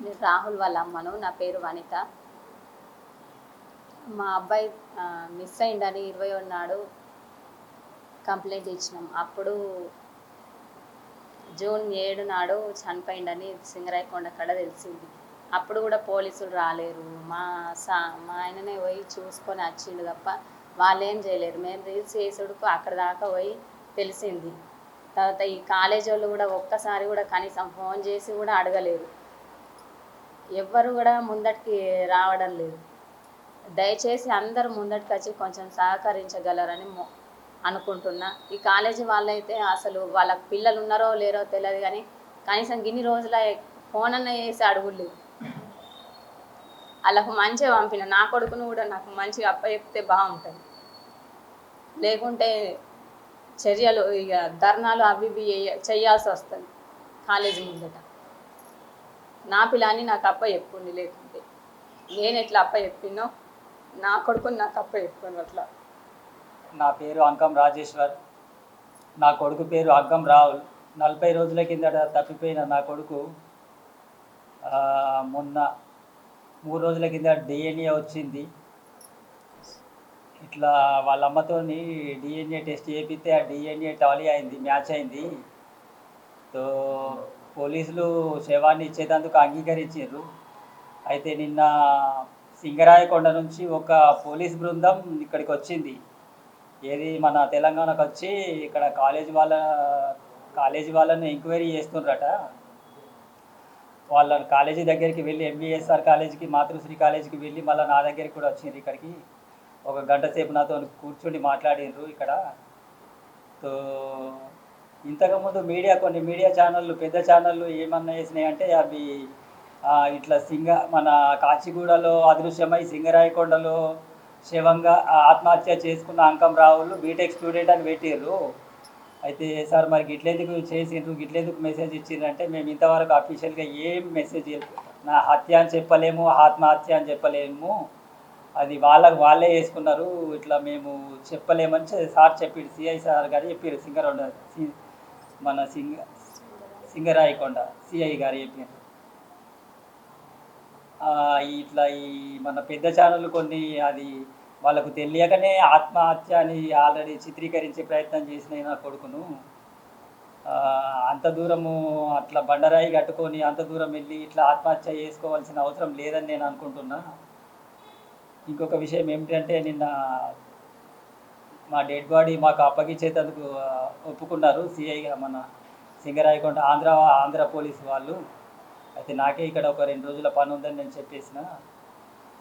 నేను రాహుల్ వాళ్ళ అమ్మను. నా పేరు వనిత. మా అబ్బాయి మిస్ అయిందని 20 నాడు కంప్లైంట్ ఇచ్చినాం. అప్పుడు జూన్ 7 నాడు చనిపోయిందని సింగరాయకొండ కాడ తెలిసింది. అప్పుడు కూడా పోలీసులు రాలేరు. మా ఆయననే పోయి చూసుకొని వచ్చిండు తప్ప వాళ్ళు ఏం చేయలేరు. మేము రీల్స్ చేసుడుకు అక్కడ దాకా పోయి తెలిసింది. తర్వాత ఈ కాలేజీ వాళ్ళు కూడా ఒక్కసారి కూడా కనీసం ఫోన్ చేసి కూడా అడగలేరు. ఎవ్వరు కూడా ముందటికి రావడం లేదు. దయచేసి అందరూ ముందటికి వచ్చి కొంచెం సహకరించగలరని అనుకుంటున్నా. ఈ కాలేజీ వాళ్ళైతే అసలు వాళ్ళకి పిల్లలు ఉన్నారో లేరో తెలియదు, కానీ కనీసం గిన్ని రోజుల ఫోన్ అన్న చేసి అడుగులేదు. వాళ్ళకు మంచిగా పంపిన నా కొడుకును కూడా నాకు మంచిగా అప్పచెప్తే బాగుంటుంది. లేకుంటే చర్యలు ఇక ధర్నాలు అవి ఇవి చేయాల్సి వస్తుంది కాలేజీ ముందట. నా పిల్లని నాకు చెప్పుంది. లేకుంటే నేను ఎట్లా చెప్పినో నా కొడుకుని నాకు చెప్పాను. అట్లా నా పేరు అంకం రాజేశ్వర్. నా కొడుకు పేరు అగ్గం రాహుల్. 40 రోజుల కిందట తప్పిపోయిన నా కొడుకు మొన్న 3 రోజుల కింద డిఎన్ఏ వచ్చింది. ఇట్లా వాళ్ళ అమ్మతో డిఎన్ఏ టెస్ట్ చేపిస్తే ఆ డిఎన్ఏ టాలీ అయింది, మ్యాచ్ అయింది. సో పోలీసులు శవాన్ని ఇచ్చేందుకు అంగీకరించారు. అయితే నిన్న సింగరాయకొండ నుంచి ఒక పోలీస్ బృందం ఇక్కడికి వచ్చింది. ఏది మన తెలంగాణకు వచ్చి ఇక్కడ కాలేజీ వాళ్ళని ఎంక్వైరీ చేస్తుండ్రట. వాళ్ళ కాలేజీ దగ్గరికి వెళ్ళి ఎంబీఎస్ఆర్ కాలేజీకి, మాతృశ్రీ కాలేజీకి వెళ్ళి మళ్ళీ నా దగ్గరికి కూడా వచ్చిండ్రు. ఇక్కడికి ఒక గంట సేపు నాతో కూర్చుని మాట్లాడినరు ఇక్కడ. సో ఇంతకుముందు కొన్ని మీడియా ఛానళ్ళు, పెద్ద ఛానళ్ళు ఏమన్నా వేసినాయి అంటే అవి ఇట్లా మన కాచిగూడలో అదృశ్యమై సింగరాయకొండలో శవంగా ఆత్మహత్య చేసుకున్న అంకం రాహుల్ బీటెక్ స్టూడెంట్ అని పెట్టిర్రు. అయితే సార్ మరి గిట్లెందుకు చేసిండ్రు, గిట్లెందుకు మెసేజ్ ఇచ్చిండ్రంటే మేము ఇంతవరకు అఫీషియల్గా ఏం మెసేజ్ నా హత్య అని చెప్పలేము, ఆత్మహత్య అని చెప్పలేము, అది వాళ్ళే వేసుకున్నారు, ఇట్లా మేము చెప్పలేమని సార్ చెప్పారు. సిఐ సార్ గారు చెప్పారు. మన సింగరాయకొండ సిఐ గారు చెప్పారు. ఇట్లా మన పెద్ద ఛానళ్ళు కొన్ని అది వాళ్ళకు తెలియకనే ఆత్మహత్య అని ఆల్రెడీ చిత్రీకరించే ప్రయత్నం చేసినాయి నా కొడుకును. అంత దూరము అట్లా బండరాయి కట్టుకొని అంత దూరం వెళ్ళి ఇట్లా ఆత్మహత్య చేసుకోవాల్సిన అవసరం లేదని నేను అనుకుంటున్నా. ఇంకొక విషయం ఏమిటంటే నిన్న మా డెడ్ బాడీ మాకు అప్పగించేందుకు ఒప్పుకున్నారు సిఐగా మన సింగరాయకొండ ఆంధ్ర పోలీసు వాళ్ళు. అయితే నాకే ఇక్కడ ఒక 2 రోజుల పని ఉందని నేను చెప్పేసిన.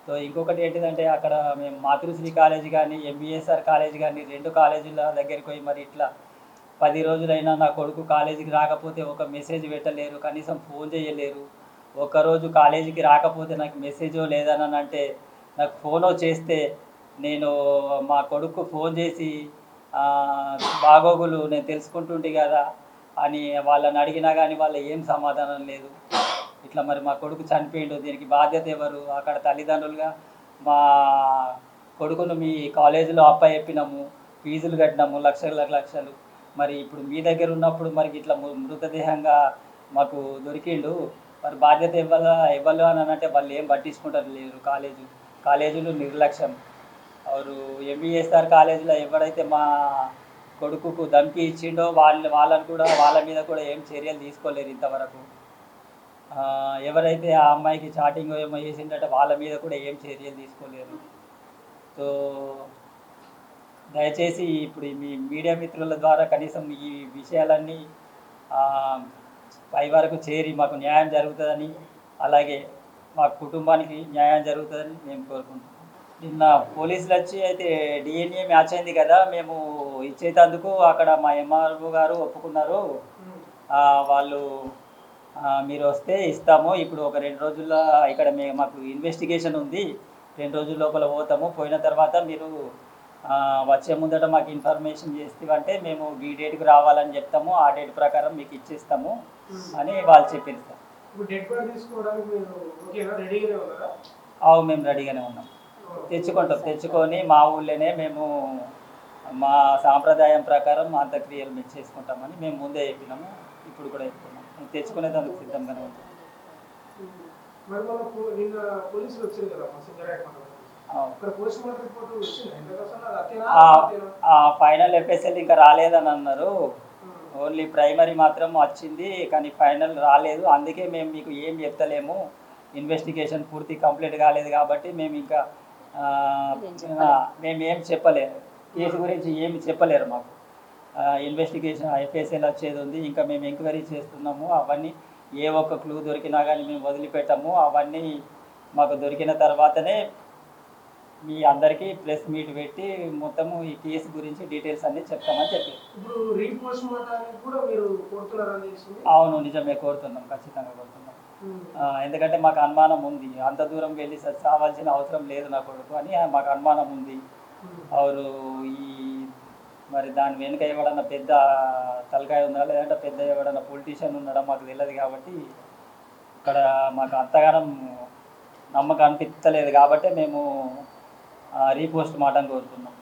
సో ఇంకొకటి ఏంటిదంటే అక్కడ మేము మాతృశ్రీ కాలేజీ కానీ ఎంబీఎస్ఆర్ కాలేజీ కానీ 2 కాలేజీల దగ్గరికి పోయి మరి ఇట్లా 10 రోజులైనా నా కొడుకు కాలేజీకి రాకపోతే ఒక మెసేజ్ పెట్టలేరు, కనీసం ఫోన్ చేయలేరు. ఒకరోజు కాలేజీకి రాకపోతే నాకు మెసేజో లేదని అంటే నాకు ఫోనో చేస్తే నేను మా కొడుకు ఫోన్ చేసి బాగోగులు నేను తెలుసుకుంటుంటే కదా అని వాళ్ళని అడిగినా కానీ వాళ్ళ ఏం సమాధానం లేదు. ఇట్లా మరి మా కొడుకు చనిపోయిండు, దీనికి బాధ్యత ఎవరు? అక్కడ తల్లిదండ్రులుగా మా కొడుకును మీ కాలేజీలో చెప్పినాము, ఫీజులు కట్టినాము లక్షలు. మరి ఇప్పుడు మీ దగ్గర ఉన్నప్పుడు మరి ఇట్లా మృతదేహంగా మాకు దొరికిండు, మరి బాధ్యత ఇవ్వాలి అని అంటే వాళ్ళు ఏం పట్టించుకుంటారు లేరు. కాలేజీలు నిర్లక్ష్యం. ಅವರು ఎంబీఎస్ఆర్ కాలేజీలో ఎవరైతే మా కొడుకుకు ధమ్కి ఇచ్చిండో వాళ్ళని కూడా వాళ్ళ మీద కూడా ఏం చర్యలు తీసుకోలేరు ఇంతవరకు. ఎవరైతే ఆ అమ్మాయికి చాటింగ్ ఏమో చేసిందంటే వాళ్ళ మీద కూడా ఏం చర్యలు తీసుకోలేరు. సో దయచేసి ఇప్పుడు మీ మీడియా మిత్రుల ద్వారా కనీసం ఈ విషయాలన్నీ పై వరకు చేరి మాకు న్యాయం జరుగుతుందని, అలాగే మా కుటుంబానికి న్యాయం జరుగుతుందని మేము కోరుకుంటున్నాం. నిన్న పోలీసులు వచ్చి అయితే డిఎన్ఏ మ్యాచ్ అయింది కదా, మేము ఇచ్చేటందుకు అక్కడ మా ఎంఆర్ఓ గారు ఒప్పుకున్నారు. వాళ్ళు మీరు వస్తే ఇస్తాము, ఇప్పుడు ఒక 2 రోజుల్లో ఇక్కడ మాకు ఇన్వెస్టిగేషన్ ఉంది, 2 రోజుల లోపల పోతాము, పోయిన తర్వాత మీరు వచ్చే ముందట మాకు ఇన్ఫర్మేషన్ చేస్తామంటే మేము ఈ డేట్కి రావాలని చెప్తాము, ఆ డేట్ ప్రకారం మీకు ఇచ్చేస్తాము అని వాళ్ళు చెప్పింది సార్. మేము రెడీగానే ఉన్నాం. తెచ్చుకొని మా ఊళ్ళోనే మేము మా సాంప్రదాయం ప్రకారం అంత్యక్రియలు మేము చేసుకుంటామని మేము ముందే చెప్పినాము, ఇప్పుడు కూడా చెప్తున్నాం. తెచ్చుకునేందుకు సిద్ధంగానే ఉంటాం. మరి నిన్న పోలీసులు వచ్చారు కదా మా సింగరాయకొండ అక్కడ పోస్ట్ మార్టం రిపోర్ట్ వచ్చింది ఎందుకు అసలు అది అతేనా ఫైనల్ ఎఫ్ఎస్ఎల్ ఇంకా రాలేదని అన్నారు. ఓన్లీ ప్రైమరీ మాత్రం వచ్చింది కానీ ఫైనల్ రాలేదు. అందుకే మేము మీకు ఏం చెప్తలేము, ఇన్వెస్టిగేషన్ పూర్తి కంప్లీట్ కాలేదు కాబట్టి మేము ఇంకా మేము ఏం చెప్పలేము, కేసు గురించి ఏమి చెప్పలేరు మాకు. ఇన్వెస్టిగేషన్ ఎఫ్ఎస్ఎల్ వచ్చేది ఉంది, ఇంకా మేము ఎంక్వైరీ చేస్తున్నాము. అవన్నీ ఏ ఒక్క క్లూ దొరికినా కానీ మేము వదిలిపెట్టాము. అవన్నీ మాకు దొరికిన తర్వాతనే మీ అందరికీ ప్రెస్ మీట్ పెట్టి మొత్తము ఈ కేసు గురించి డీటెయిల్స్ అన్నీ చెప్తామని చెప్పారు. ఇప్పుడు రీపోస్ట్ మార్టానికి కూడా మీరు కోరుతున్నారని తెలిసింది. అవును, నిజమే, కోరుతున్నాం, ఖచ్చితంగా కోరుతున్నాం. ఎందుకంటే మాకు అనుమానం ఉంది, అంత దూరం వెళ్ళి చావాల్సిన అవసరం లేదు నా కొడుకు అని మాకు అనుమానం ఉంది. అవరు ఈ మరి దాని వెనుక ఎవడన్నా పెద్ద తలకాయ ఉందా లేదంటే పెద్ద ఎవడన్నా పొలిటీషియన్ ఉన్నాడా మాకు తెలియదు కాబట్టి ఇక్కడ మాకు అంతగానం నమ్మకం అనిపించలేదు కాబట్టి మేము రీపోస్ట్ మార్టం కోరుతున్నాం.